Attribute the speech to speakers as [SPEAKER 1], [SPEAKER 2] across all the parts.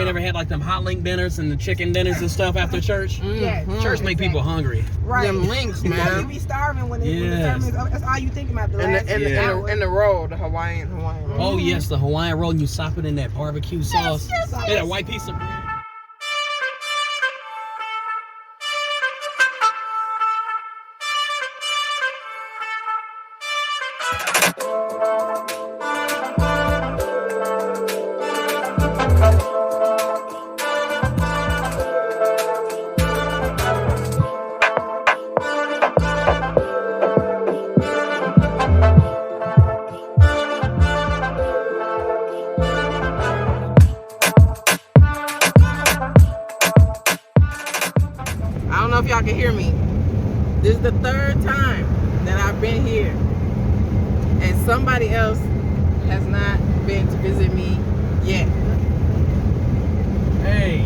[SPEAKER 1] ever had like them hot link dinners and the chicken dinners and stuff after church?
[SPEAKER 2] Yeah,
[SPEAKER 1] Church make people hungry.
[SPEAKER 2] right.
[SPEAKER 3] Them links, man.
[SPEAKER 2] You be starving when the sermon is. That's all you think about.
[SPEAKER 3] And the roll, the Hawaiian roll.
[SPEAKER 1] Oh yes, the Hawaiian roll, and you sop it in that barbecue sauce.
[SPEAKER 2] Yes.
[SPEAKER 1] Yeah, that white piece of bread.
[SPEAKER 3] I don't know if y'all can hear me. This is the third time that I've been here, and somebody else has not been to visit me yet.
[SPEAKER 1] Hey,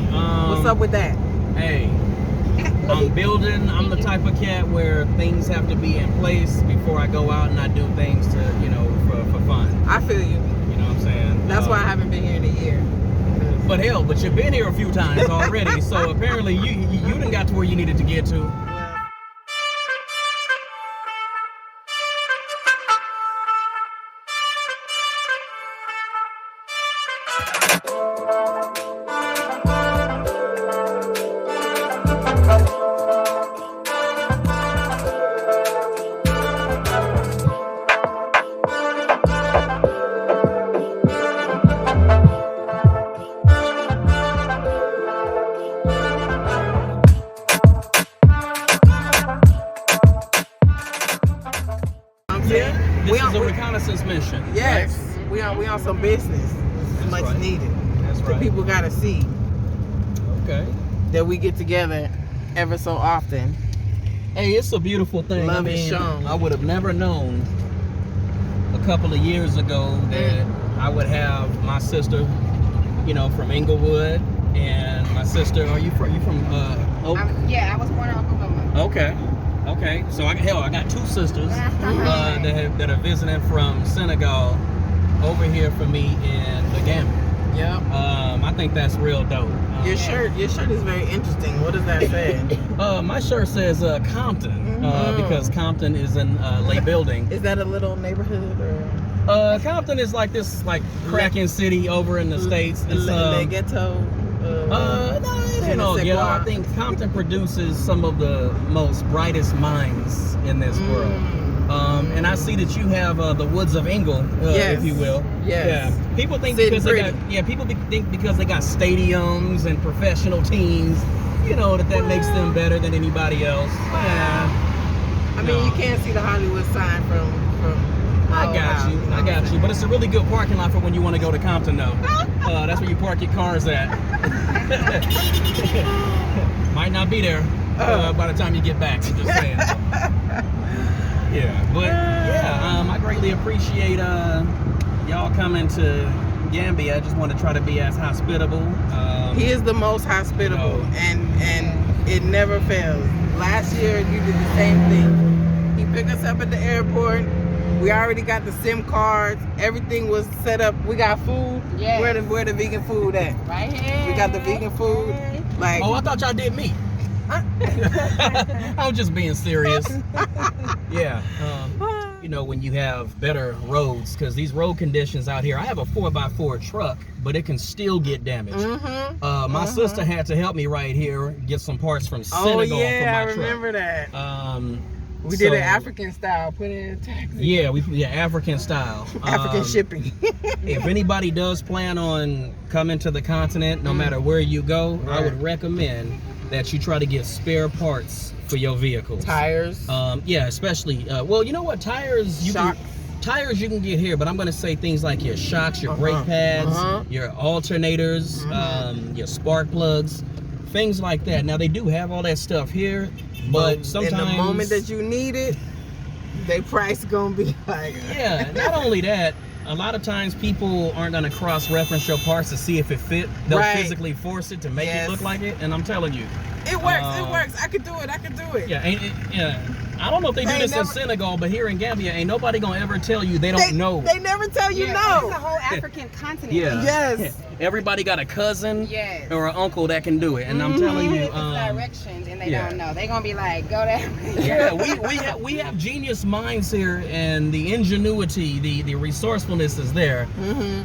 [SPEAKER 3] What's up with that?
[SPEAKER 1] Hey, I'm the type of cat where things have to be in place before I go out and I do things to, for fun.
[SPEAKER 3] I feel you.
[SPEAKER 1] You know what I'm saying?
[SPEAKER 3] That's why I haven't been here in a year.
[SPEAKER 1] But hell, you've been here a few times already, so apparently you done got to where you needed to get to. This is a reconnaissance mission.
[SPEAKER 3] Yes,
[SPEAKER 1] right?
[SPEAKER 3] we on some business. It's much
[SPEAKER 1] right.
[SPEAKER 3] needed.
[SPEAKER 1] That's
[SPEAKER 3] The
[SPEAKER 1] right.
[SPEAKER 3] people gotta see
[SPEAKER 1] Okay.
[SPEAKER 3] that we get together ever so often.
[SPEAKER 1] Hey, it's a beautiful thing.
[SPEAKER 3] Love is shown.
[SPEAKER 1] I would have never known a couple of years ago that I would have my sister, from Inglewood, and my sister. Are you from Oak?
[SPEAKER 2] I was born in Oklahoma.
[SPEAKER 1] Okay. So I got two sisters that are visiting from Senegal over here for me in the Gambia.
[SPEAKER 3] Yep.
[SPEAKER 1] I think that's real dope.
[SPEAKER 3] Your shirt is very interesting. What does that say?
[SPEAKER 1] My shirt says Compton because Compton is in Lay Building.
[SPEAKER 3] Is that a little neighborhood or?
[SPEAKER 1] Compton is like this cracking city over in the States. It's
[SPEAKER 3] Le Ghetto.
[SPEAKER 1] no, it ain't all ghetto. I think Compton produces some of the most brightest minds in this world. And I see that you have the Woods of Ingle, if you will.
[SPEAKER 3] Yes.
[SPEAKER 1] Yeah. People think because they got stadiums and professional teams, that makes them better than anybody else. Yeah.
[SPEAKER 3] I mean, you can't see the Hollywood sign from.
[SPEAKER 1] I got you. But it's a really good parking lot for when you want to go to Compton, though. That's where you park your cars at. Might not be there by the time you get back. I'm just saying. Yeah, but I greatly appreciate y'all coming to Gambia. I just want to try to be as hospitable.
[SPEAKER 3] He is the most hospitable, and it never fails. Last year you did the same thing. He picked us up at the airport. We already got the SIM cards. Everything was set up. We got food.
[SPEAKER 2] Yes.
[SPEAKER 3] Where the vegan food at?
[SPEAKER 2] Right here.
[SPEAKER 3] We got the vegan food. Like,
[SPEAKER 1] I thought y'all did meat. I was just being serious. Yeah. When you have better roads, because these road conditions out here, I have a 4x4 truck, but it can still get damaged. My sister had to help me right here get some parts from Senegal for my truck.
[SPEAKER 3] I remember that. We
[SPEAKER 1] So,
[SPEAKER 3] did it African style, put it in a taxi.
[SPEAKER 1] Yeah, African style.
[SPEAKER 3] African shipping.
[SPEAKER 1] If anybody does plan on coming to the continent, no matter where you go, I would recommend that you try to get spare parts for your vehicles.
[SPEAKER 3] Tires.
[SPEAKER 1] Yeah, especially. Well, you know what? Tires you can get here, but I'm gonna say things like your shocks, your brake pads, your alternators, your spark plugs, things like that. Now they do have all that stuff here, but sometimes
[SPEAKER 3] in the moment that you need it, they price gonna be like.
[SPEAKER 1] Yeah, not only that, a lot of times people aren't gonna cross-reference your parts to see if it fit. They'll physically force it to make it look like it, and I'm telling you,
[SPEAKER 3] it works. It works. I could do it.
[SPEAKER 1] Yeah, I don't know if they do
[SPEAKER 3] They
[SPEAKER 1] this in
[SPEAKER 3] never-
[SPEAKER 1] Senegal, but here in Gambia, ain't nobody gonna ever tell you they don't know.
[SPEAKER 3] They never tell you
[SPEAKER 2] It's
[SPEAKER 3] no.
[SPEAKER 2] a whole African continent.
[SPEAKER 1] Yeah.
[SPEAKER 3] Yes.
[SPEAKER 1] Everybody got a cousin
[SPEAKER 2] Yes.
[SPEAKER 1] or an uncle that can do it, and I'm telling
[SPEAKER 2] Even
[SPEAKER 1] you,
[SPEAKER 2] if it's directions and they
[SPEAKER 1] yeah.
[SPEAKER 2] don't know, they gonna be like, go that way.
[SPEAKER 1] yeah, we have genius minds here, and the ingenuity, the resourcefulness is there.
[SPEAKER 3] Mm-hmm.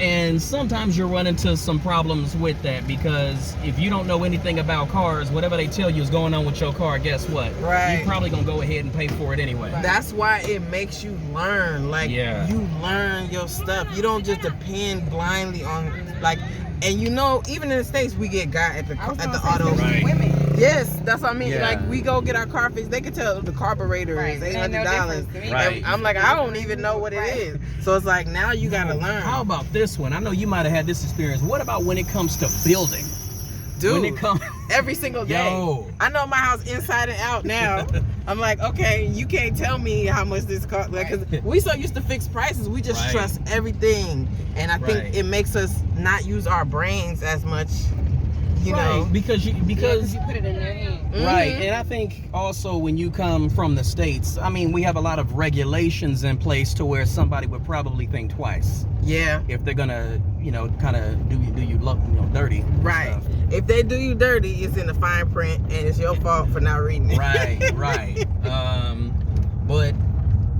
[SPEAKER 1] And sometimes you run into some problems with that, because if you don't know anything about cars, whatever they tell you is going on with your car, guess what?
[SPEAKER 3] Right.
[SPEAKER 1] You're probably gonna go ahead and pay for it anyway.
[SPEAKER 3] That's why it makes you learn. Like,
[SPEAKER 1] Yeah.
[SPEAKER 3] you learn your stuff. You don't just depend blindly on, like, and you know, even in the States, we get got at the auto.
[SPEAKER 1] Right.
[SPEAKER 2] Women.
[SPEAKER 3] Yes, that's what I mean.
[SPEAKER 1] Yeah.
[SPEAKER 3] Like, we go get our car fixed. They can tell the carburetor
[SPEAKER 2] Right.
[SPEAKER 3] is
[SPEAKER 2] It ain't no
[SPEAKER 3] $800.
[SPEAKER 2] difference to me.
[SPEAKER 1] Right.
[SPEAKER 3] And I'm like, I don't even know what it is. So it's like, now you gotta learn.
[SPEAKER 1] How about this one? I know you might have had this experience. What about when it comes to building?
[SPEAKER 3] Dude,
[SPEAKER 1] When it comes,
[SPEAKER 3] every single day.
[SPEAKER 1] Yo.
[SPEAKER 3] I know my house inside and out now. I'm like, okay, you can't tell me how much this cost. Like, 'cause we so used to fixed prices, we just
[SPEAKER 1] Right.
[SPEAKER 3] trust everything. And I think
[SPEAKER 1] Right.
[SPEAKER 3] it makes us not use our brains as much, you know.
[SPEAKER 1] right? Because you
[SPEAKER 2] put it in their hand.
[SPEAKER 1] right,
[SPEAKER 3] Mhm.
[SPEAKER 1] and I think also when you come from the States, I mean, we have a lot of regulations in place to where somebody would probably think twice
[SPEAKER 3] Yeah,
[SPEAKER 1] if they're gonna, kind of do you dirty. and
[SPEAKER 3] right.
[SPEAKER 1] stuff.
[SPEAKER 3] If they do you dirty, it's in the fine print, and it's your fault for not reading it.
[SPEAKER 1] Right. But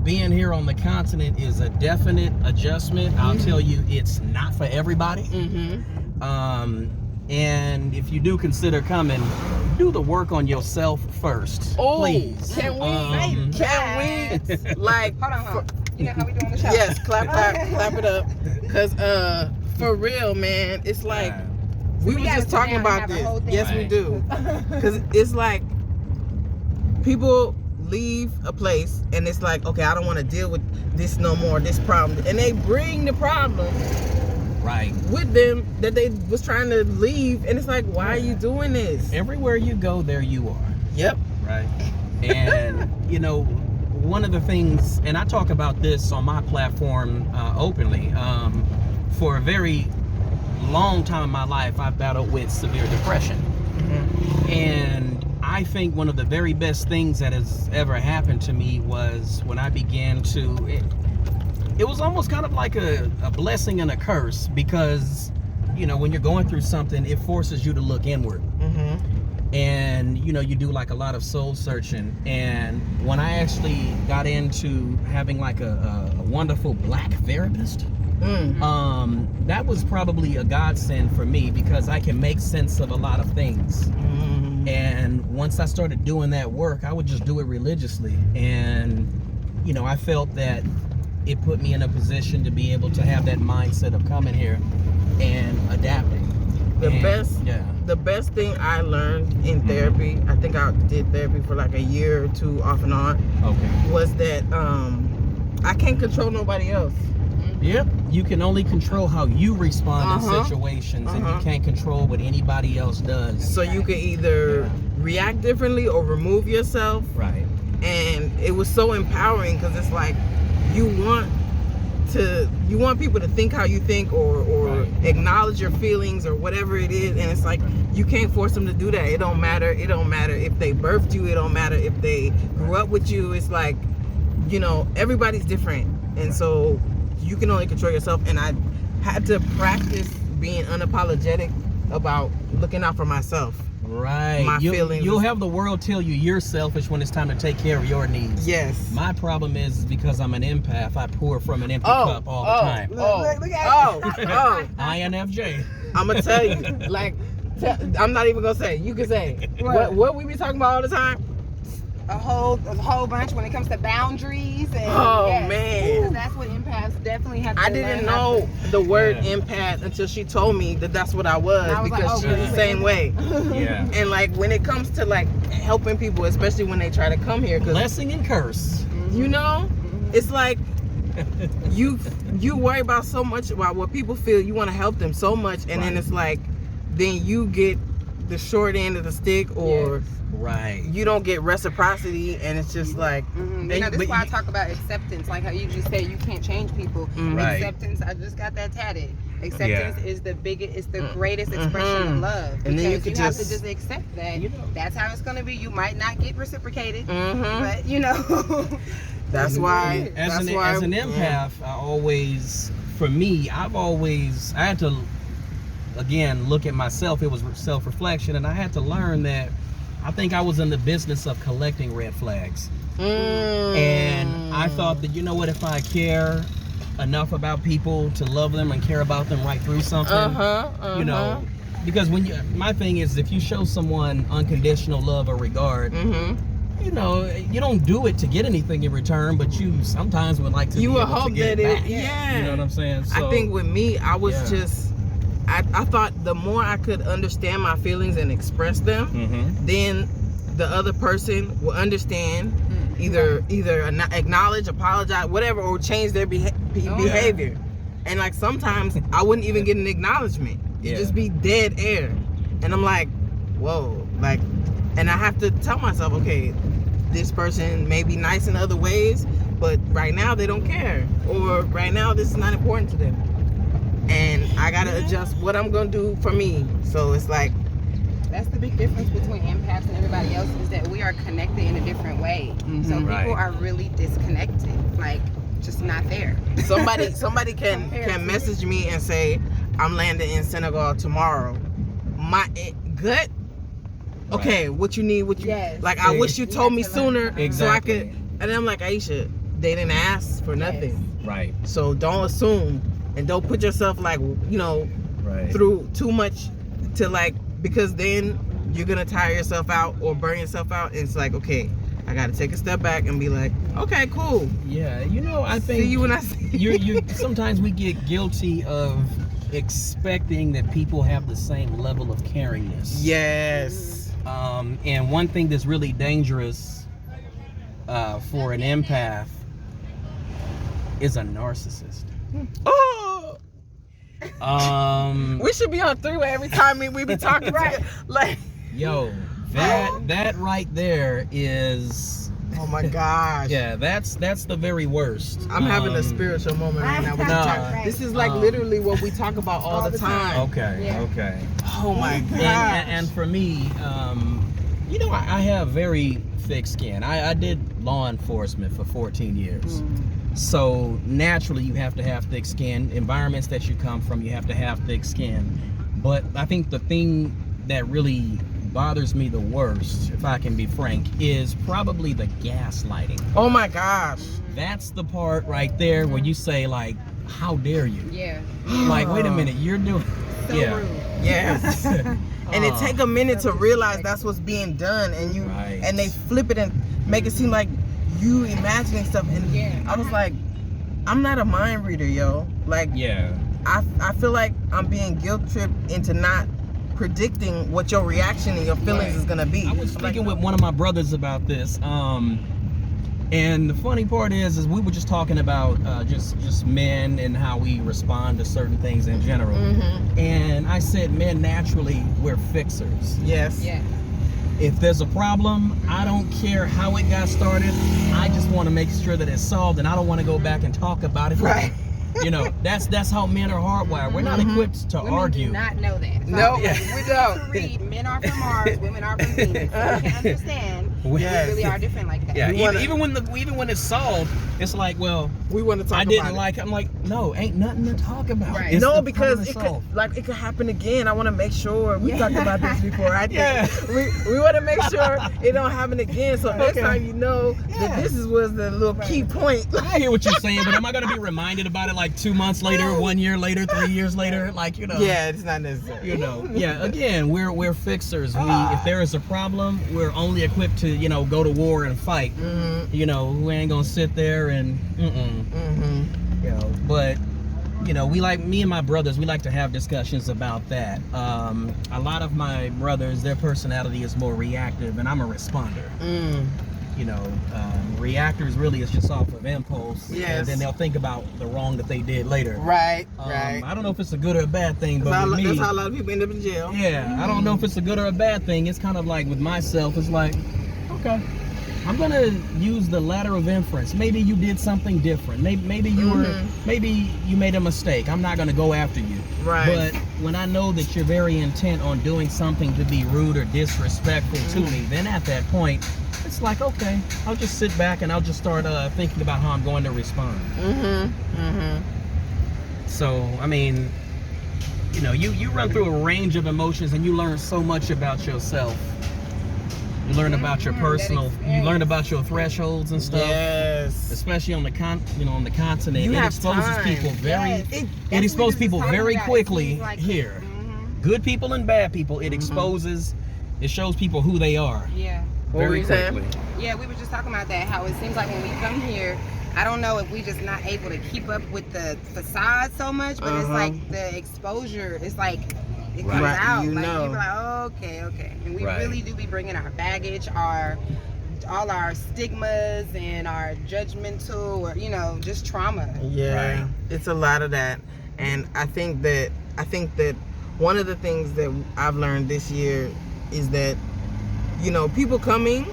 [SPEAKER 1] being here on the continent is a definite adjustment. I'll tell you, it's not for everybody.
[SPEAKER 3] Mm-hmm.
[SPEAKER 1] And if you do consider coming, do the work on yourself first,
[SPEAKER 3] Oh,
[SPEAKER 1] please.
[SPEAKER 3] can we? Can we? Like,
[SPEAKER 2] Hold on. You know how we do on the show?
[SPEAKER 3] yes, clap it up. Cause for real, man, it's like we were
[SPEAKER 2] gotta
[SPEAKER 3] just
[SPEAKER 2] sit
[SPEAKER 3] talking
[SPEAKER 2] down and
[SPEAKER 3] about
[SPEAKER 2] have a
[SPEAKER 3] this.
[SPEAKER 2] whole thing.
[SPEAKER 3] Yes, we
[SPEAKER 1] Right.
[SPEAKER 3] do. Cause it's like people leave a place and it's like, okay, I don't want to deal with this no more, this problem, and they bring the problem
[SPEAKER 1] Right.
[SPEAKER 3] with them that they was trying to leave, and it's like, why are you doing this?
[SPEAKER 1] Everywhere you go, there you are.
[SPEAKER 3] Yep.
[SPEAKER 1] Right. And, one of the things, and I talk about this on my platform openly, for a very long time in my life, I've battled with severe depression. And I think one of the very best things that has ever happened to me was when I began to, it was almost kind of like a blessing and a curse, because, when you're going through something, it forces you to look inward. And you do like a lot of soul searching. And when I actually got into having like a wonderful black therapist, that was probably a godsend for me, because I can make sense of a lot of things. And once I started doing that work, I would just do it religiously. And I felt that it put me in a position to be able to have that mindset of coming here and adapting.
[SPEAKER 3] The best thing I learned in therapy, I think I did therapy for like a year or two off and on,
[SPEAKER 1] Okay.
[SPEAKER 3] was that I can't control nobody else.
[SPEAKER 1] Yep. You can only control how you respond in situations, and you can't control what anybody else does.
[SPEAKER 3] So you can either react differently or remove yourself.
[SPEAKER 1] Right.
[SPEAKER 3] And it was so empowering, because it's like you want people to think how you think, or
[SPEAKER 1] Right.
[SPEAKER 3] acknowledge your feelings or whatever it is, and it's like you can't force them to do that. It don't matter if they birthed you, it don't matter if they grew up with you. It's like, everybody's different, and so you can only control yourself. And I had to practice being unapologetic about looking out for myself.
[SPEAKER 1] Right.
[SPEAKER 3] My feelings.
[SPEAKER 1] You'll have the world tell you you're selfish when it's time to take care of your needs.
[SPEAKER 3] Yes.
[SPEAKER 1] My problem is because I'm an empath, I pour from an empty cup all the time.
[SPEAKER 2] Look at
[SPEAKER 1] INFJ.
[SPEAKER 3] I'm gonna tell you, like, I'm not even gonna say. You can say what we be talking about all the time.
[SPEAKER 2] a whole bunch when it comes to boundaries and
[SPEAKER 3] Man,
[SPEAKER 2] because that's what empaths definitely have to
[SPEAKER 3] I didn't know the word empath until she told me that that's what I was,
[SPEAKER 2] I was like,
[SPEAKER 3] because
[SPEAKER 2] oh,
[SPEAKER 3] she's
[SPEAKER 2] really?
[SPEAKER 3] the same way.
[SPEAKER 1] Yeah.
[SPEAKER 3] And like when it comes to like helping people, especially when they try to come here, because
[SPEAKER 1] Blessing and curse.
[SPEAKER 3] it's like you worry about so much about what people feel. You want to help them so much, and then it's like then you get the short end of the stick, or
[SPEAKER 1] right,
[SPEAKER 3] you don't get reciprocity, and it's just like.
[SPEAKER 2] Mm-hmm. You know, this is why I talk about acceptance. Like how you just say you can't change people.
[SPEAKER 1] Right.
[SPEAKER 2] Acceptance. I just got that tatted. Acceptance is the biggest, it's the greatest expression of love.
[SPEAKER 3] And then you
[SPEAKER 2] have to just accept that. That's how it's gonna be. You might not get reciprocated, but you know.
[SPEAKER 3] That's why.
[SPEAKER 1] As an empath, I had to, again, look at myself. It was self-reflection, and I had to learn that I think I was in the business of collecting red flags. And I thought that, you know what, if I care enough about people to love them and care about them right through something, you know, because my thing is, if you show someone unconditional love or regard, you know, you don't do it to get anything in return, but you sometimes would like to. You would hope that it, you know what I'm saying? So,
[SPEAKER 3] I think with me, I was just, I thought the more I could understand my feelings and express them, then the other person will understand, either acknowledge, apologize, whatever, or change their behavior. And like sometimes I wouldn't even get an acknowledgement. It'd just be dead air, and I'm like, whoa, like. And I have to tell myself, okay, this person may be nice in other ways, but right now they don't care. Or right now this is not important to them. And I got to adjust what I'm going to do for me. So it's like...
[SPEAKER 2] That's the big difference between empaths and everybody else, is that we are connected in a different way. So people are really disconnected, like just not there.
[SPEAKER 3] Somebody can message me and say, I'm landing in Senegal tomorrow. My gut... Okay, what you need, like, I wish you told me sooner, so I could, and I'm like, Aisha, they didn't ask for nothing.
[SPEAKER 1] Right. So
[SPEAKER 3] don't assume, and don't put yourself, like, you know, through too much to, like, because then you're gonna tire yourself out or burn yourself out, and it's like, okay, I gotta take a step back and be like, okay, cool.
[SPEAKER 1] Yeah, you know, I think
[SPEAKER 3] see you when I see
[SPEAKER 1] you sometimes we get guilty of expecting that people have the same level of caringness.
[SPEAKER 3] Yes.
[SPEAKER 1] And one thing that's really dangerous for an empath is a narcissist.
[SPEAKER 3] Oh! We should be on three-way every time we be talking. Like,
[SPEAKER 1] yo, that right there is...
[SPEAKER 3] Oh my gosh.
[SPEAKER 1] Yeah, that's the very worst.
[SPEAKER 3] I'm having a spiritual moment right now. This is like literally what we talk about all the time.
[SPEAKER 1] Okay.
[SPEAKER 3] Oh my gosh.
[SPEAKER 1] And for me, you know, I have very thick skin. I did law enforcement for 14 years. So naturally you have to have thick skin. Environments that you come from, you have to have thick skin. But I think the thing that really bothers me the worst, if I can be frank, is probably the gaslighting.
[SPEAKER 3] Oh my gosh.
[SPEAKER 1] That's the part right there where you say, like, how dare you?
[SPEAKER 2] Yeah.
[SPEAKER 1] Like, wait a minute, you're doing...
[SPEAKER 2] So rude.
[SPEAKER 3] Yes. And it take a minute to realize that's what's being done, and you and they flip it and make it seem like you imagining stuff, and I was like, I'm not a mind reader, yo. Like, I feel like I'm being guilt tripped into not predicting what your reaction and your feelings is gonna be.
[SPEAKER 1] I was speaking with one of my brothers about this, and the funny part is we were just talking about just men and how we respond to certain things in general. And I said, men naturally, we're fixers.
[SPEAKER 3] Yes.
[SPEAKER 2] Yeah.
[SPEAKER 1] If there's a problem, I don't care how it got started. I just want to make sure that it's solved, and I don't want to go back and talk about it.
[SPEAKER 3] Right.
[SPEAKER 1] You know, that's how men are hardwired. We're not equipped to argue.
[SPEAKER 2] Do not know that.
[SPEAKER 3] No, we don't.
[SPEAKER 2] Read, men are from Mars, women are from Venus. So we can understand we really are different like that.
[SPEAKER 1] Yeah, even when it's solved, it's like, well,
[SPEAKER 3] we want to talk about it.
[SPEAKER 1] I didn't like it. I'm like, no, ain't nothing to talk about.
[SPEAKER 2] Right.
[SPEAKER 3] No, because it could happen again. I want to make sure we talked about this before. I think we want to make sure it don't happen again. So next time you know that this was the little key point.
[SPEAKER 1] I hear what you're saying, but am I gonna be reminded about it like 2 months later, 1 year later, 3 years later? Like, you know.
[SPEAKER 3] Yeah, it's not necessary.
[SPEAKER 1] You know. Yeah. Again, we're fixers. If there is a problem, we're only equipped to, you know, go to war and fight. You know, we ain't gonna sit there and you know. But you know, me and my brothers, we like to have discussions about that. A lot of my brothers, their personality is more reactive, and I'm a responder. reactors really is just off of impulse.
[SPEAKER 3] Yes.
[SPEAKER 1] And then they'll think about the wrong that they did later.
[SPEAKER 3] Right.
[SPEAKER 1] I don't know if it's a good or a bad thing, but with me,
[SPEAKER 3] that's how a lot of people end up in jail.
[SPEAKER 1] yeah, I don't know if it's a good or a bad thing. It's kind of like with myself, it's like, okay, I'm gonna use the ladder of inference. Maybe you did something different. Maybe you maybe you made a mistake. I'm not gonna go after you.
[SPEAKER 3] Right.
[SPEAKER 1] But when I know that you're very intent on doing something to be rude or disrespectful to me, then at that point, it's like, okay, I'll just sit back and I'll just start thinking about how I'm going to respond. So, I mean, you run through a range of emotions and you learn so much about yourself. You learn about your personal, you learn about your thresholds and stuff.
[SPEAKER 3] Yes.
[SPEAKER 1] Especially on the continent.
[SPEAKER 3] You
[SPEAKER 1] it
[SPEAKER 3] have
[SPEAKER 1] exposes
[SPEAKER 3] time.
[SPEAKER 1] people very,
[SPEAKER 2] Yes,
[SPEAKER 1] it exposes people very quickly
[SPEAKER 2] like,
[SPEAKER 1] here. Good people and bad people. It exposes, it shows people who they are.
[SPEAKER 2] Yeah.
[SPEAKER 1] Very quickly.
[SPEAKER 2] Yeah, we were just talking about that, how it seems like when we come here, I don't know if we just not able to keep up with the facade so much, but it's like the exposure, it's like it comes out.
[SPEAKER 3] You
[SPEAKER 2] like
[SPEAKER 3] know.
[SPEAKER 2] you're like, oh, okay. And we really do be bringing our baggage, all our stigmas and our judgmental or just trauma.
[SPEAKER 3] Yeah.
[SPEAKER 1] Right.
[SPEAKER 3] It's a lot of that. And I think that one of the things that I've learned this year is that people coming,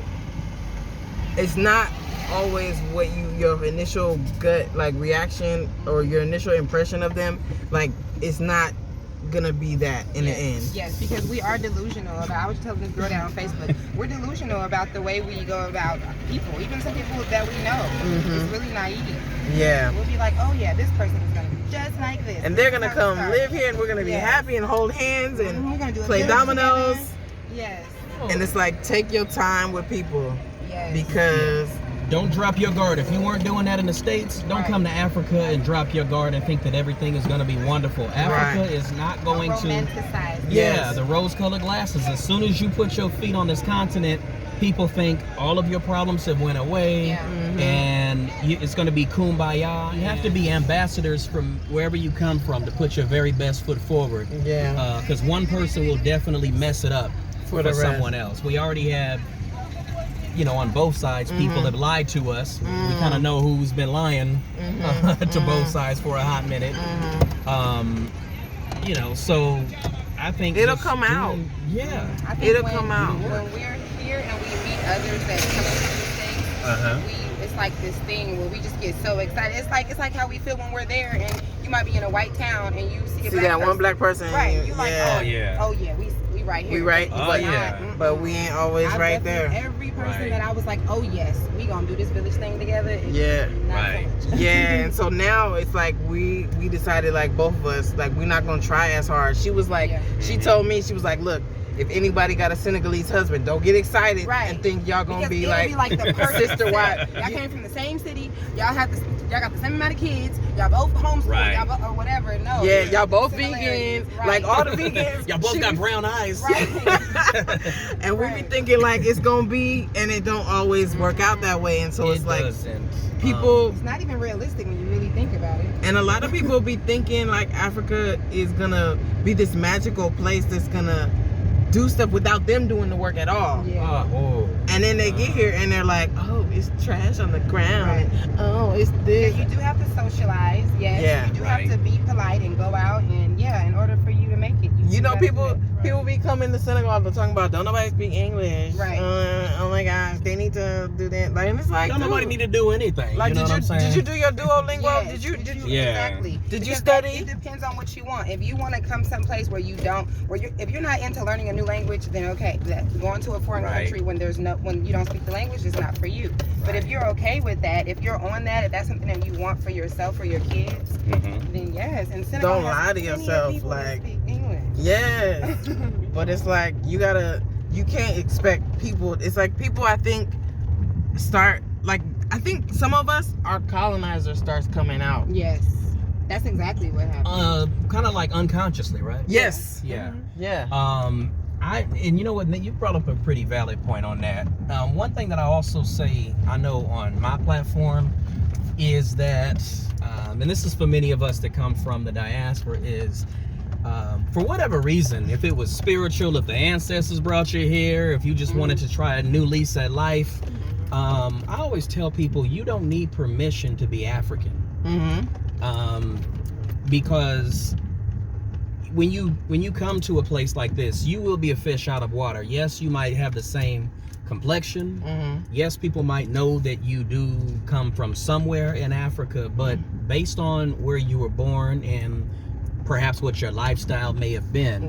[SPEAKER 3] it's not always what your initial gut reaction or your initial impression of them, it's not gonna be that in the end.
[SPEAKER 2] Yes, because we are delusional about, I was telling this girl down on Facebook, we're delusional about the way we go about people, even some people that we know. It's really naive.
[SPEAKER 3] Yeah.
[SPEAKER 2] We'll be like, oh yeah, this person is gonna be just like this.
[SPEAKER 3] And they're gonna come live here and we're gonna be happy and hold hands and
[SPEAKER 2] we're gonna do
[SPEAKER 3] play dominoes.
[SPEAKER 2] Together. Yes.
[SPEAKER 3] And it's like, take your time with people.
[SPEAKER 2] Yes.
[SPEAKER 3] Because
[SPEAKER 1] don't drop your guard. If you weren't doing that in the States, don't come to Africa and drop your guard and think that everything is going to be wonderful. Africa is not going to... the rose-colored glasses. As soon as you put your feet on this continent, people think all of your problems have went away and it's going to be kumbaya. You have to be ambassadors from wherever you come from to put your very best foot forward.
[SPEAKER 3] Yeah.
[SPEAKER 1] Because one person will definitely mess it up for someone else. We already have... on both sides, people have lied to us. We kind of know who's been lying to both sides for a hot minute. So I think
[SPEAKER 3] it'll come out.
[SPEAKER 1] Yeah,
[SPEAKER 2] I think
[SPEAKER 3] it'll come out.
[SPEAKER 2] When we're here and we meet others that come into the States, it's like this thing where we just get so excited. It's like how we feel when we're there, and you might be in a white town and you see
[SPEAKER 3] one black person.
[SPEAKER 2] Right? You're like,
[SPEAKER 1] oh
[SPEAKER 2] yeah, we right here.
[SPEAKER 3] We right. But we ain't always right there.
[SPEAKER 2] Every person that I was like, oh yes, we gonna do this village thing together.
[SPEAKER 3] And so now it's like we decided, both of us, we're not gonna try as hard. She was like, she told me, she was like, look, if anybody got a Senegalese husband, don't get excited and think y'all gonna be like
[SPEAKER 2] the perfect
[SPEAKER 3] sister wife.
[SPEAKER 2] Y'all came from the same city. Y'all got the same amount of kids. Y'all both homeschooled. Or whatever. No.
[SPEAKER 3] Yeah, y'all both vegan. All the vegans.
[SPEAKER 1] Y'all both got brown eyes.
[SPEAKER 3] And we be thinking it's gonna be, and it don't always work out that way. And so it's people.
[SPEAKER 2] It's not even realistic when you really think about it.
[SPEAKER 3] And a lot of people be thinking Africa is gonna be this magical place that's gonna do stuff without them doing the work at all. And then they get here and they're like, oh, it's trash on the ground. Oh, it's this.
[SPEAKER 2] Yeah, you do have to socialize. Yes. You do have to be polite and go out and in order for you to make it. People be coming to Senegal to talking about, don't nobody speak English. Right.
[SPEAKER 3] Oh my gosh, they need to do that. And it's like,
[SPEAKER 1] don't nobody need to do anything. You know what I'm saying?
[SPEAKER 3] Did you do your Duolingo? Did you?
[SPEAKER 2] Exactly.
[SPEAKER 3] Did you study?
[SPEAKER 2] It depends on what you want. If you want to come someplace where you don't, if you're not into learning a new language, then okay. Going to a foreign country when you don't speak the language is not for you. But if you're okay with that, if you're on that, if that's something that you want for yourself or your kids, then yes. And Senegal
[SPEAKER 3] don't lie to yourself.
[SPEAKER 2] Speak English.
[SPEAKER 3] Yes. But it's like you can't expect people. It's like people, I think, I think some of us, our colonizer starts coming out.
[SPEAKER 2] Yes. That's exactly what happened.
[SPEAKER 1] Kind of unconsciously, right?
[SPEAKER 3] Yes.
[SPEAKER 1] Yeah.
[SPEAKER 3] Yeah.
[SPEAKER 1] And you know what, you brought up a pretty valid point on that. One thing that I also say, I know on my platform, is that, and this is for many of us that come from the diaspora, is for whatever reason, if it was spiritual, if the ancestors brought you here, if you just wanted to try a new lease at life, I always tell people you don't need permission to be African. Because when you come to a place like this, you will be a fish out of water. Yes, you might have the same complexion. Yes, people might know that you do come from somewhere in Africa, but based on where you were born and perhaps what your lifestyle may have been,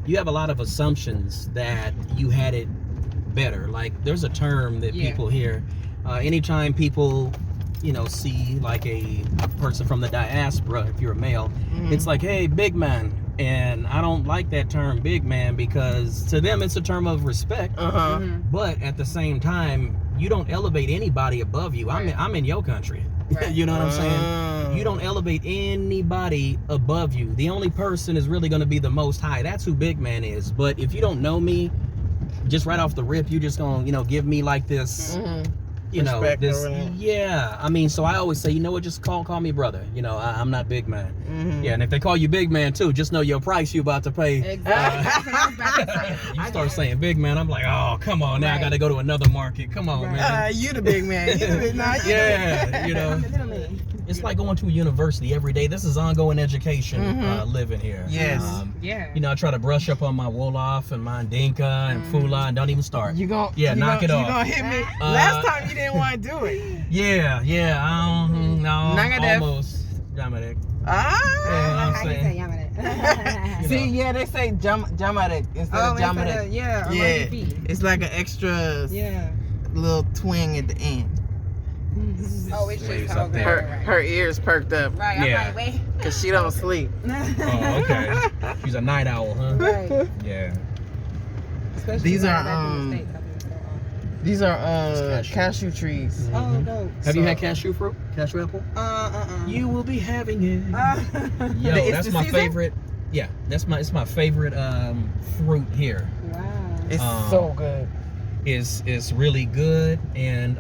[SPEAKER 1] you have a lot of assumptions that you had it better. Like, there's a term that people hear anytime people, you know, see like a person from the diaspora, if you're a male, it's like, hey, big man. And I don't like that term, big man, because to them it's a term of respect. But at the same time, you don't elevate anybody above you. I'm in your country. You know what I'm saying? You don't elevate anybody above you. The only person is really going to be the Most High. That's who big man is. But if you don't know me, just right off the rip, you just gonna, you know, give me like this, you know, this, I mean, so I always say, you know what, just call me brother. You know, I'm not big man. Yeah, and if they call you big man too, just know your price you about to pay. You start saying big man, I'm like, oh, come on, now I got to go to another market. Come on, man.
[SPEAKER 3] You the big man. You the big man.
[SPEAKER 1] Yeah, you know. It's like going to a university every day. This is ongoing education living here.
[SPEAKER 3] Yes.
[SPEAKER 1] You know, I try to brush up on my Wolof and my Dinka and Fula and don't even start.
[SPEAKER 3] You gon'
[SPEAKER 1] knock it off.
[SPEAKER 3] You gonna hit me? Last time you didn't want to do it.
[SPEAKER 1] Almost. Jamadek.
[SPEAKER 2] How you say Yamadek?
[SPEAKER 3] See, they say Jamadek instead of Jamadek. It's like an extra little twang at the end.
[SPEAKER 2] Oh, it's just
[SPEAKER 3] her ears perked up.
[SPEAKER 2] Right, I'm like, wait.
[SPEAKER 3] Because she don't sleep.
[SPEAKER 1] Oh, okay. She's a night owl, huh?
[SPEAKER 2] Right.
[SPEAKER 1] Yeah.
[SPEAKER 3] These are cashew trees.
[SPEAKER 2] Oh, no.
[SPEAKER 1] Have you had cashew fruit? Cashew apple? You will be having it. Yo, that's my favorite. Yeah, it's my favorite fruit here.
[SPEAKER 2] Wow.
[SPEAKER 3] It's so good.
[SPEAKER 1] It's really good, and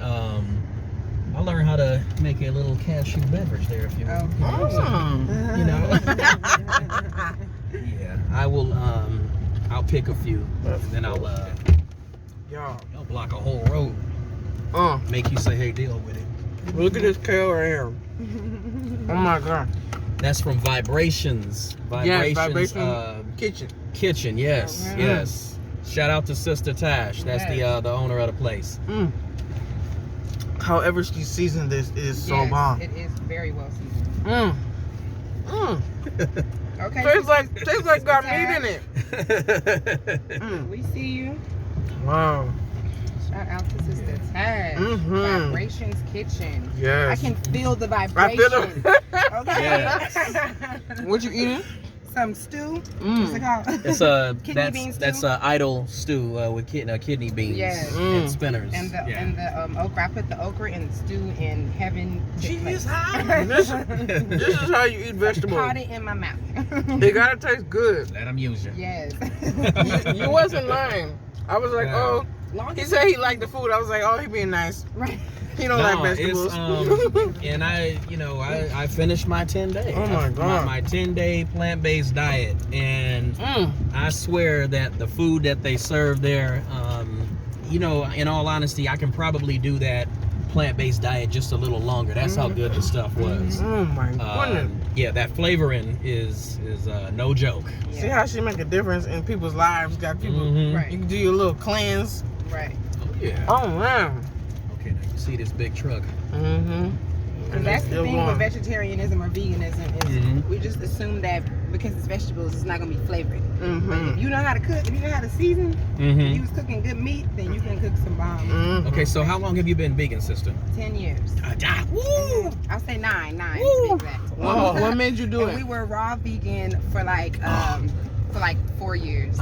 [SPEAKER 1] I learned how to make a little cashew beverage there. If you you know. Yeah, I will. I'll pick a few, then I'll block a whole road. Make you say, hey, deal with it.
[SPEAKER 3] Look at this kale right here. Oh my god.
[SPEAKER 1] That's from Vibrations. Kitchen. Yes, yes. Shout out to Sister Tash. That's the owner of the place.
[SPEAKER 3] However she seasoned this is so bomb.
[SPEAKER 2] It is very well seasoned. Okay.
[SPEAKER 3] Tastes like got meat in it.
[SPEAKER 2] We see you.
[SPEAKER 3] Wow.
[SPEAKER 2] Shout out to Sister Tash. Vibrations Kitchen.
[SPEAKER 3] Yes.
[SPEAKER 2] I can feel the vibration. Okay.
[SPEAKER 1] Yes.
[SPEAKER 3] What you eating?
[SPEAKER 2] Some stew. What's it called?
[SPEAKER 1] It's that's idle stew with kidney beans and spinners.
[SPEAKER 2] And the okra. I put the okra in the stew in heaven.
[SPEAKER 3] This is how you eat vegetables.
[SPEAKER 2] I caught it in my mouth.
[SPEAKER 3] They gotta taste good.
[SPEAKER 1] Let them use you.
[SPEAKER 2] Yes.
[SPEAKER 3] You wasn't lying. I was like, he said he liked the food. I was like, he being nice.
[SPEAKER 2] Right.
[SPEAKER 3] He don't like vegetables.
[SPEAKER 1] And I finished my 10-day.
[SPEAKER 3] Oh my god.
[SPEAKER 1] My 10-day plant-based diet, and I swear that the food that they serve there, you know, in all honesty, I can probably do that plant-based diet just a little longer. That's how good the stuff was.
[SPEAKER 3] Oh my goodness.
[SPEAKER 1] Yeah, that flavoring is no joke.
[SPEAKER 2] Yeah.
[SPEAKER 3] See how she make a difference in people's lives. Got people. You can do your little cleanse.
[SPEAKER 2] Right.
[SPEAKER 1] Oh yeah.
[SPEAKER 3] Oh man.
[SPEAKER 1] Okay, now you see this big truck.
[SPEAKER 2] And that's the thing with vegetarianism or veganism is we just assume that because it's vegetables, it's not gonna be flavored. But if you know how to cook, if you know how to season, if you was cooking good meat, then you can cook some bomb.
[SPEAKER 1] Okay, so how long have you been vegan, sister?
[SPEAKER 2] 10 years.
[SPEAKER 1] Woo!
[SPEAKER 2] I'll say 9 to be exact.
[SPEAKER 3] What made you do it?
[SPEAKER 2] We were raw vegan for like 4 years.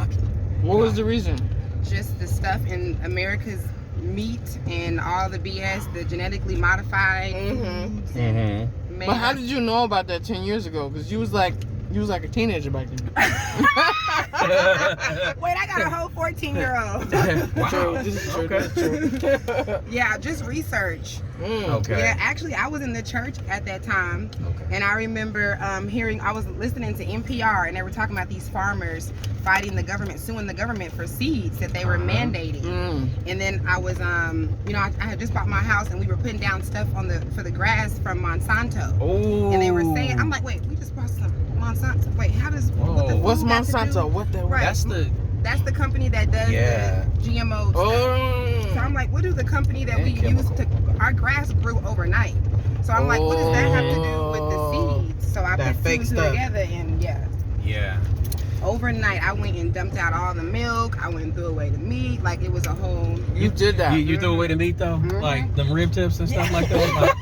[SPEAKER 3] What was the reason?
[SPEAKER 2] Just the stuff in America's meat and all the BS, the genetically modified foods.
[SPEAKER 3] But how did you know about that 10 years ago? Because you was like You was like a teenager back then.
[SPEAKER 2] Wait, I got a whole 14-year-old.
[SPEAKER 1] Wow.
[SPEAKER 3] This is true.
[SPEAKER 1] Okay.
[SPEAKER 3] This is true.
[SPEAKER 2] Yeah, just research.
[SPEAKER 1] Okay.
[SPEAKER 2] Yeah, actually, I was in the church at that time, and I remember I was listening to NPR, and they were talking about these farmers fighting the government, suing the government for seeds that they were mandating. And then I was, I had just bought my house, and we were putting down stuff for the grass from Monsanto.
[SPEAKER 1] Oh.
[SPEAKER 2] And they were saying, I'm like, wait, we just bought some Monsanto. Wait, how does
[SPEAKER 3] What's Monsanto? What the?
[SPEAKER 2] Right. That's the company that does the GMO stuff. So I'm like, what is the company that we use to? Our grass grew overnight. So I'm like, what does that have to do with the seeds? So I put two and two together, and
[SPEAKER 1] Yeah.
[SPEAKER 2] overnight I went and dumped out all the milk. I went and threw away the meat. Like it was a whole.
[SPEAKER 3] You did that.
[SPEAKER 1] You threw away the meat though, like them rib tips and stuff like that.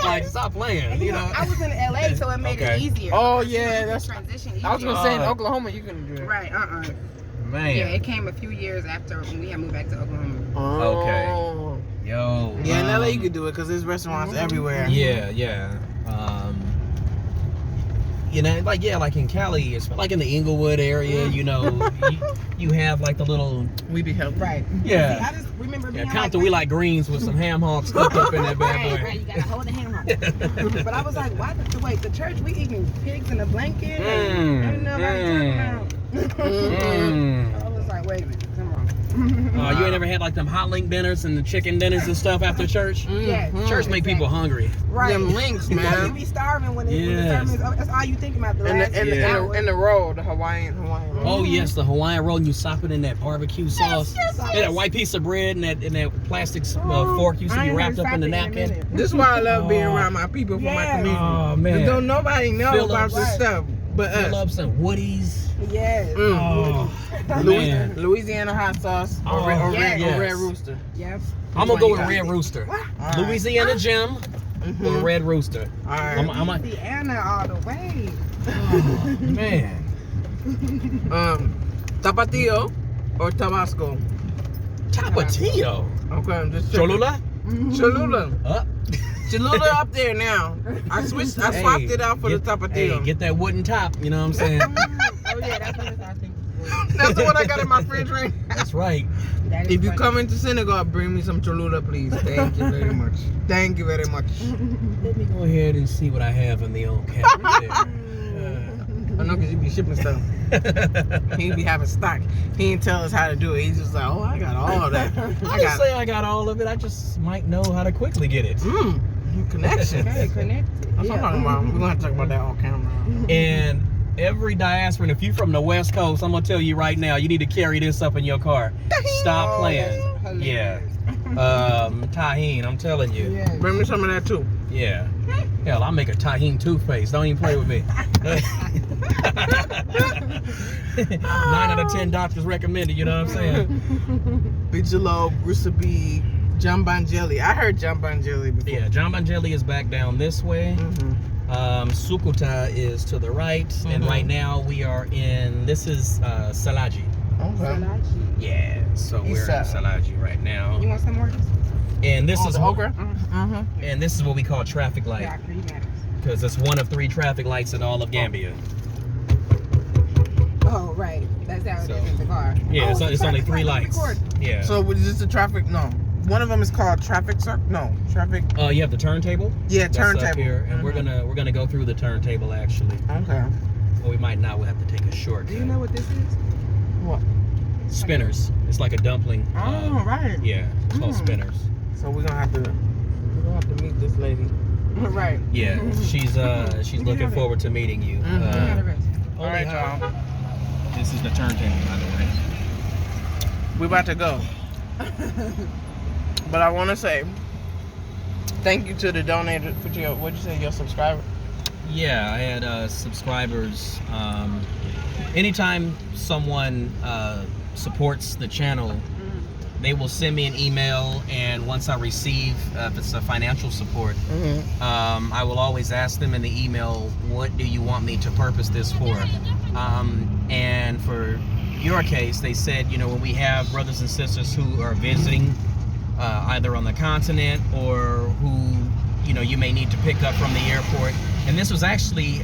[SPEAKER 1] Like stop playing.
[SPEAKER 2] And, you know, I was in LA, so it made it easier.
[SPEAKER 3] Oh yeah, that's
[SPEAKER 2] transition. Easier.
[SPEAKER 3] I was gonna say in Oklahoma you couldn't do it.
[SPEAKER 2] Right.
[SPEAKER 1] Man.
[SPEAKER 2] Yeah, it came a few years after when we had moved back to Oklahoma.
[SPEAKER 1] Okay. Yo.
[SPEAKER 3] Yeah, in LA you could do it because there's restaurants everywhere.
[SPEAKER 1] Yeah. You know, like in Kaale, it's like in the Inglewood area. You know, you have like the little.
[SPEAKER 3] We be healthy.
[SPEAKER 2] Right.
[SPEAKER 1] Yeah.
[SPEAKER 2] See, I just remember being
[SPEAKER 1] Count the we like greens with some ham hocks cooked up in that bad boy.
[SPEAKER 2] Right, you gotta hold the ham hock. But I was like, why? Wait, the church we eating pigs in a blanket? I didn't know about I was like, wait a minute, come on.
[SPEAKER 1] You ain't ever had like them hot link dinners and the chicken dinners and stuff after church?
[SPEAKER 2] Yeah.
[SPEAKER 1] Church make people hungry.
[SPEAKER 2] Right.
[SPEAKER 3] Them links, man.
[SPEAKER 2] You be starving when the sermon is. That's all you think about the last hour.
[SPEAKER 3] And the roll, the Hawaiian roll.
[SPEAKER 1] Oh yes, the Hawaiian roll, and you sop it in that barbecue sauce. And that white piece of bread and that plastic fork used to be wrapped up in the napkin.
[SPEAKER 3] This is why I love being around my people from my community.
[SPEAKER 1] Oh man.
[SPEAKER 3] Don't nobody know about this stuff but
[SPEAKER 1] Fill
[SPEAKER 3] us.
[SPEAKER 1] up some Woodies.
[SPEAKER 2] Yes.
[SPEAKER 1] Oh, man.
[SPEAKER 3] Louisiana hot sauce or Red Rooster.
[SPEAKER 2] Yep.
[SPEAKER 1] I'm gonna go with Red Rooster.
[SPEAKER 3] Right.
[SPEAKER 1] Louisiana Jim with Red Rooster.
[SPEAKER 3] All right.
[SPEAKER 2] Louisiana all the way.
[SPEAKER 1] Oh, man.
[SPEAKER 3] Tapatio or Tabasco?
[SPEAKER 1] Tapatio.
[SPEAKER 3] Okay, I'm just checking.
[SPEAKER 1] Cholula.
[SPEAKER 3] Cholula. Cholula up there now. I swapped it out for the Tapatio.
[SPEAKER 1] Hey, get that wooden top. You know what I'm saying?
[SPEAKER 2] Oh yeah, that's what I think.
[SPEAKER 3] That's the one I got in my fridge right now.
[SPEAKER 1] That's right.
[SPEAKER 3] If you come into Senegal, bring me some Cholula, please. Thank you very much. Thank you very much.
[SPEAKER 1] Let me go ahead and see what I have in the old cabinet there.
[SPEAKER 3] I know because you be shipping stuff. He be having stock. He didn't tell us how to do it. He's just like, oh, I got all of that.
[SPEAKER 1] I didn't say I got all of it. I just might know how to quickly get it.
[SPEAKER 3] Connections.
[SPEAKER 2] Okay, connected.
[SPEAKER 3] That's what I'm talking about. We're going to have to talk about that on camera.
[SPEAKER 1] And every diasporan, if you're from the West Coast, I'm going to tell you right now, you need to carry this up in your car. Stop playing. Yeah. Tahine, I'm telling you.
[SPEAKER 2] Yeah.
[SPEAKER 3] Bring me some of that too.
[SPEAKER 1] Yeah. Hell, I'll make a tahine toothpaste. Don't even play with me. 9 out of 10 doctors recommend it, you know what I'm saying?
[SPEAKER 3] Bigelow, Brusabe, Jamban jelly. I heard Jamban jelly before.
[SPEAKER 1] Yeah, Jamban jelly is back down this way. Sukuta is to the right. And right now we are in, this is Salaji.
[SPEAKER 3] Okay.
[SPEAKER 1] Yeah, so we're in Salaji right now.
[SPEAKER 2] You want some more?
[SPEAKER 1] And this is
[SPEAKER 3] okra.
[SPEAKER 1] And this is what we call traffic light.
[SPEAKER 2] Yeah,
[SPEAKER 1] Because it's one of 3 traffic lights in all of Gambia.
[SPEAKER 2] Oh, right. That's how it is in the car.
[SPEAKER 1] Yeah, it's only 3 lights. Yeah.
[SPEAKER 3] So is this the traffic? No. One of them is called traffic circle. No, traffic.
[SPEAKER 1] You have the turntable.
[SPEAKER 3] Yeah,
[SPEAKER 1] That's
[SPEAKER 3] turntable.
[SPEAKER 1] up here, and we're gonna go through the turntable actually.
[SPEAKER 3] Okay.
[SPEAKER 1] Well, we might not. We'll have to take a shortcut.
[SPEAKER 2] Do you know what this is?
[SPEAKER 3] What?
[SPEAKER 1] Spinners. It's like a dumpling.
[SPEAKER 3] Oh, right.
[SPEAKER 1] Yeah, it's called spinners.
[SPEAKER 3] So we're gonna have to meet this lady.
[SPEAKER 2] Right.
[SPEAKER 1] Yeah, she's looking forward to meeting you.
[SPEAKER 3] All right, y'all.
[SPEAKER 1] This is the turntable, by the way.
[SPEAKER 3] We're about to go. But I want to say thank you to the donator for your, what'd you say, your subscriber?
[SPEAKER 1] Yeah, I had subscribers. Anytime someone supports the channel, they will send me an email, and once I receive, if it's a financial support, I will always ask them in the email, what do you want me to purpose this for? And for your case, they said, you know, when we have brothers and sisters who are visiting either on the continent or who, you know, you may need to pick up from the airport, And this was actually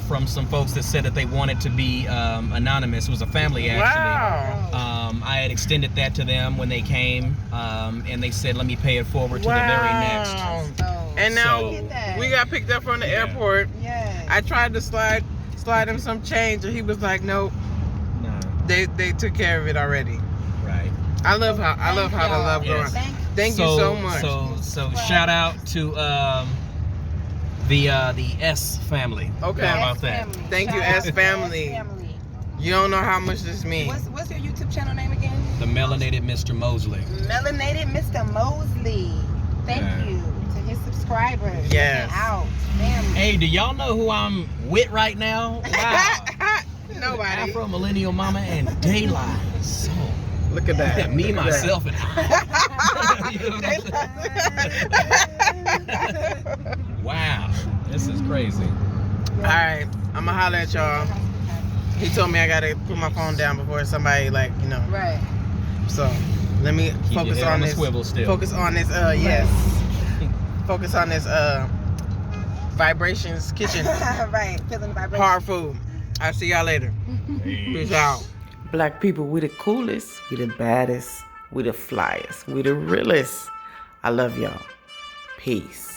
[SPEAKER 1] from some folks that said that they wanted to be anonymous. It was a family, actually.
[SPEAKER 3] Wow.
[SPEAKER 1] I had extended that to them when they came, and they said, let me pay it forward to the very next.
[SPEAKER 2] Oh,
[SPEAKER 3] And now
[SPEAKER 1] So-
[SPEAKER 3] we got picked up from the airport.
[SPEAKER 2] yes.
[SPEAKER 3] I tried to slide him some change, and he was like, nope.
[SPEAKER 1] No,
[SPEAKER 3] They took care of it already.
[SPEAKER 1] right.
[SPEAKER 3] I love how the love
[SPEAKER 1] Yes.
[SPEAKER 3] goes. Thank you so much.
[SPEAKER 1] So shout out to the S family.
[SPEAKER 3] Okay.
[SPEAKER 1] How about that?
[SPEAKER 3] Thank you,
[SPEAKER 2] Shout out
[SPEAKER 3] S
[SPEAKER 2] to
[SPEAKER 3] family.
[SPEAKER 2] family.
[SPEAKER 3] You don't know how much this means.
[SPEAKER 2] What's your YouTube channel name again?
[SPEAKER 1] The Melanated Mr. Mosley.
[SPEAKER 2] Melanated Mr. Mosley. Thank
[SPEAKER 1] Yeah.
[SPEAKER 2] you to his subscribers.
[SPEAKER 3] Yes.
[SPEAKER 2] Looking out, family.
[SPEAKER 1] Hey, do y'all know who I'm with right now? Wow.
[SPEAKER 3] Nobody.
[SPEAKER 1] Afro Millennial Momma and Daylight. So,
[SPEAKER 3] Look at that.
[SPEAKER 1] me,
[SPEAKER 3] Look at
[SPEAKER 1] myself, and I. You know what I'm saying? Wow. This is crazy.
[SPEAKER 3] All right, I'm gonna holler at y'all. He told me I gotta put my phone down before somebody
[SPEAKER 2] Right.
[SPEAKER 3] So let me
[SPEAKER 1] Keep
[SPEAKER 3] focus
[SPEAKER 1] your head
[SPEAKER 3] on
[SPEAKER 1] the
[SPEAKER 3] this.
[SPEAKER 1] swivel still.
[SPEAKER 3] Focus on this. Yes. Focus on this. Vibrations kitchen.
[SPEAKER 2] Right. Feeling the vibration.
[SPEAKER 3] Hard food. I'll see y'all later. Peace out. Black people, we the coolest, we the baddest, we the flyest, we the realest. I love y'all. Peace.